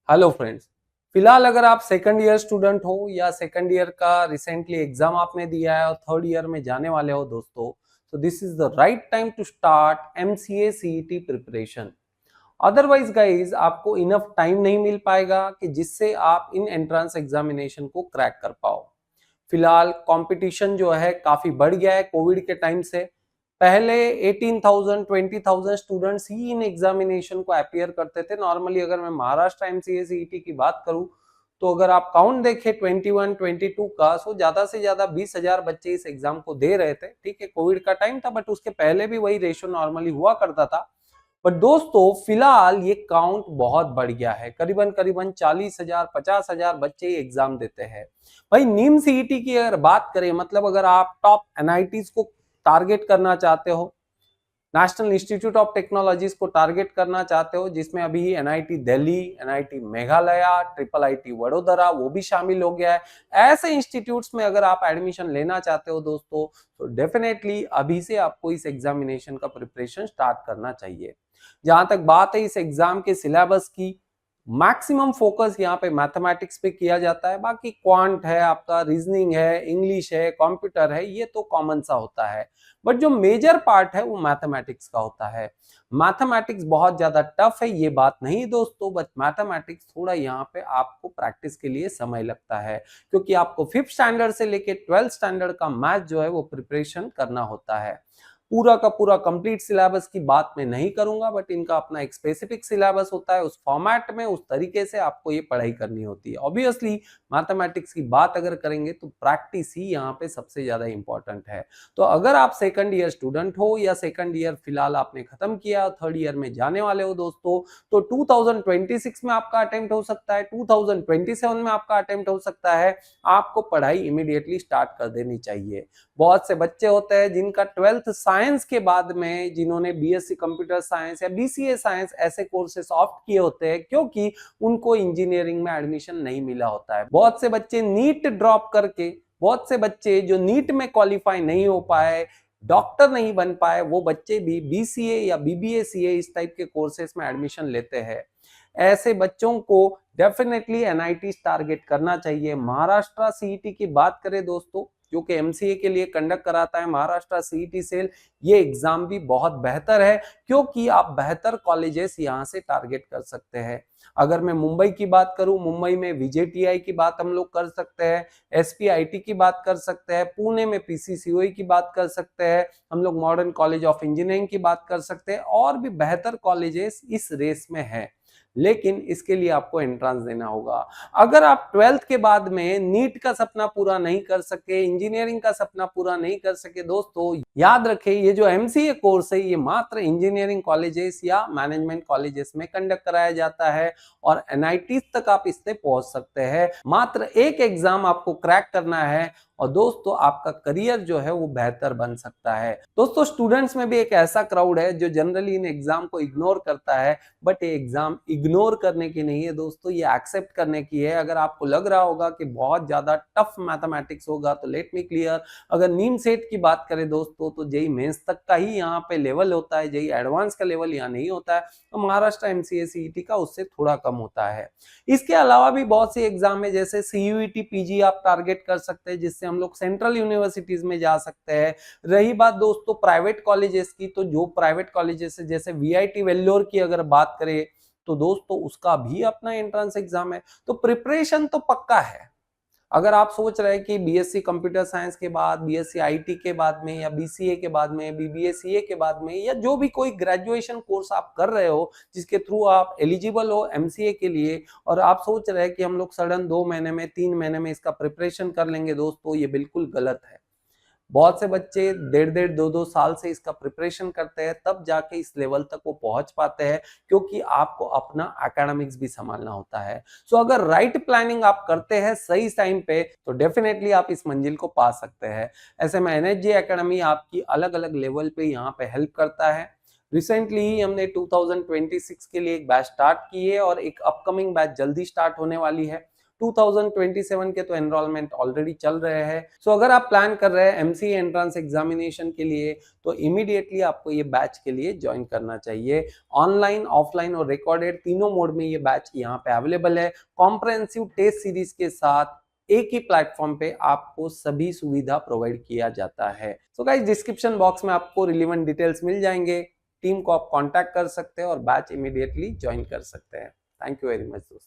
Hello friends. फिलहाल अगर आप सेकंड ईयर स्टूडेंट हो या सेकंड ईयर का रिसेंटली एग्जाम आपने दिया है और थर्ड ईयर में जाने वाले हो दोस्तों, तो this is the right time to start MCA CET preparation. Otherwise guys आपको इनफ टाइम नहीं मिल पाएगा कि जिससे आप इन एंट्रेंस एग्जामिनेशन को क्रैक कर पाओ। फिलहाल कंपटीशन जो है काफी बढ़ गया है कोविड के टाइम से। पहले 18,000 20,000 स्टूडेंट्स ही इन एग्जामिनेशन को अपियर करते थे नॉर्मली। अगर मैं महाराष्ट्र एमसीए सीईटी की बात करूं तो अगर आप काउंट देखें 21 22 का, सो ज्यादा से ज्यादा 20,000 बच्चे इस एग्जाम को दे रहे थे। ठीक है, कोविड का टाइम था, बट उसके पहले भी वही रेशियो नॉर्मली हुआ करता था। बट दोस्तों फिलहाल ये काउंट बहुत बढ़ गया है, करीबन करीबन 40,000 50,000 बच्चे ही एग्जाम देते हैं। भाई नीम सीईटी की अगर बात करें, मतलब अगर आप टॉप एनआईटीज को टारगेट करना चाहते हो, नेशनल इंस्टीट्यूट ऑफ टेक्नोलॉजीज को टारगेट करना चाहते हो, जिसमें अभी NIT Delhi, NIT Meghalaya, triple IT Vadodara वो भी शामिल हो गया है। ऐसे इंस्टीट्यूट्स में अगर आप एडमिशन लेना चाहते हो दोस्तों, तो डेफिनेटली अभी से आपको इस एग्जामिनेशन का प्रिपरेशन स्टार्ट करना चाहिए। जहां तक बात है इस एग्जाम के सिलेबस की, मैक्सिमम फोकस यहाँ पे मैथमेटिक्स पे किया जाता है। बाकी क्वांट है, आपका रीजनिंग है, इंग्लिश है, कंप्यूटर है, ये तो कॉमन सा होता है। बट जो मेजर पार्ट है वो मैथमेटिक्स का होता है। मैथमेटिक्स बहुत ज्यादा टफ है ये बात नहीं दोस्तों, बट मैथमेटिक्स थोड़ा यहाँ पे आपको प्रैक्टिस के लिए समय लगता है, क्योंकि आपको 5th स्टैंडर्ड से लेके 12th स्टैंडर्ड का मैथ जो है वो प्रिपरेशन करना होता है। पूरा का पूरा कंप्लीट सिलेबस की बात मैं नहीं करूंगा, बट इनका अपना एक स्पेसिफिक सिलेबस होता है। उस फॉर्मेट में उस तरीके से आपको ये पढ़ाई करनी होती है। ऑब्वियसली मैथमेटिक्स की बात अगर करेंगे तो प्रैक्टिस ही यहाँ पे सबसे ज्यादा इंपॉर्टेंट है। तो अगर आप सेकंड ईयर स्टूडेंट हो या सेकंड ईयर फिलहाल आपने खत्म किया और थर्ड ईयर में जाने वाले हो दोस्तों, तो 2026 में आपका अटेम्प्ट हो सकता है, 2027 में आपका अटेम्प्ट हो सकता है। आपको पढ़ाई इमीडिएटली स्टार्ट कर देनी चाहिए। बहुत से बच्चे होते हैं जिनका 12th साइंस के बाद में, जिन्होंने बीएससी कंप्यूटर साइंस या बीसीए साइंस ऐसे कोर्सेस ऑप्ट किए होते हैं, क्योंकि उनको इंजीनियरिंग में एडमिशन नहीं मिला होता है। बहुत से बच्चे नीट ड्रॉप करके, बहुत से बच्चे जो नीट में क्वालिफाई नहीं हो पाए, डॉक्टर नहीं बन पाए, वो बच्चे भी बीसीए या बीबीए सीए इस टाइप के कोर्सेस में एडमिशन लेते हैं। ऐसे बच्चों को डेफिनेटली एनआईटी टारगेट करना चाहिए। महाराष्ट्र सीईटी की बात करें दोस्तों, जो कि एमसीए के लिए कंडक्ट कराता है महाराष्ट्र सीईटी सेल, ये एग्जाम भी बहुत बेहतर है, क्योंकि आप बेहतर कॉलेजेस यहां से टारगेट कर सकते हैं। अगर मैं मुंबई की बात करूं, मुंबई में विजेटीआई की बात हम लोग कर सकते हैं, एसपीआईटी की बात कर सकते हैं, पुणे में पीसीसीओई की बात कर सकते हैं, हम लोग मॉडर्न कॉलेज ऑफ इंजीनियरिंग की बात कर सकते हैं, और भी बेहतर कॉलेजेस इस रेस में है। लेकिन इसके लिए आपको एंट्रेंस देना होगा। अगर आप 12th के बाद में नीट का सपना पूरा नहीं कर सके, इंजीनियरिंग का सपना पूरा नहीं कर सके दोस्तों, याद रखें ये जो एमसीए कोर्स है ये मात्र इंजीनियरिंग कॉलेजेस या मैनेजमेंट कॉलेजेस में कंडक्ट कराया जाता है, और एनआईटी तक आप इससे पहुंच सकते हैं। मात्र एक एग्जाम आपको क्रैक करना है और दोस्तों आपका करियर जो है वो बेहतर बन सकता है। दोस्तों स्टूडेंट्स में भी एक ऐसा क्राउड है जो जनरली इन एग्जाम को इग्नोर करता है, बट ये एग्जाम इग्नोर करने की नहीं है दोस्तों, ये एक्सेप्ट करने की है। अगर आपको लग रहा होगा कि बहुत ज्यादा टफ मैथमेटिक्स होगा तो लेट मी क्लियर, अगर नीम सेट की बात करें दोस्तों तो जेई मेंस तक का ही यहाँ पे लेवल होता है, जेई एडवांस का लेवल यहाँ नहीं होता है। तो महाराष्ट्र एमसीए सीईटी का उससे थोड़ा कम होता है। इसके अलावा भी बहुत सी एग्जाम है, जैसे सीयूईटी पीजी आप टारगेट कर सकते हैं, जिससे हम लोग सेंट्रल यूनिवर्सिटीज में जा सकते हैं। रही बात दोस्तों प्राइवेट कॉलेजेस की, तो जो प्राइवेट कॉलेजेस है जैसे वीआईटी वेल्लोर की अगर बात करें तो दोस्तों उसका भी अपना एंट्रेंस एग्जाम है। तो प्रिपरेशन तो पक्का है। अगर आप सोच रहे हैं कि बीएससी कंप्यूटर साइंस के बाद, बीएससी आईटी के बाद में, या बीसीए के बाद में, बीबीए सीए के बाद में, या जो भी कोई ग्रेजुएशन कोर्स आप कर रहे हो जिसके थ्रू आप एलिजिबल हो एमसीए के लिए, और आप सोच रहे हैं कि हम लोग सडन 2 महीने में 3 महीने में इसका प्रिपरेशन कर लेंगे दोस्तों, ये बिल्कुल गलत है। बहुत से बच्चे 1.5 2 साल से इसका प्रिपरेशन करते हैं, तब जाके इस लेवल तक वो पहुंच पाते हैं, क्योंकि आपको अपना एकेडमिक्स भी संभालना होता है। सो अगर राइट प्लानिंग आप करते हैं सही टाइम पे, तो डेफिनेटली आप इस मंजिल को पा सकते हैं। ऐसे में एनएचजी एकेडमी आपकी अलग अलग लेवल पे यहाँ पे हेल्प करता है। रिसेंटली ही हमने 2026 के लिए एक बैच स्टार्ट की है, और एक अपकमिंग बैच जल्दी स्टार्ट होने वाली है। 2027 के तो एनरोलमेंट ऑलरेडी चल रहे हैं। सो अगर आप प्लान कर रहे हैं एमसीए एंट्रेंस एग्जामिनेशन के लिए तो इमीडिएटली आपको ये बैच के लिए ज्वाइन करना चाहिए। ऑनलाइन, ऑफलाइन और रिकॉर्डेड तीनों मोड में ये बैच यहाँ पे अवेलेबल है। कॉम्प्रिहेंसिव टेस्ट सीरीज के साथ एक ही प्लेटफॉर्म पे आपको सभी सुविधा प्रोवाइड किया जाता है। सो गाइस, डिस्क्रिप्शन बॉक्स में आपको रिलेवेंट डिटेल्स मिल जाएंगे। टीम को आप कांटेक्ट कर सकते हैं और बैच इमीडिएटली ज्वाइन कर सकते हैं। थैंक यू वेरी मच दोस्तों।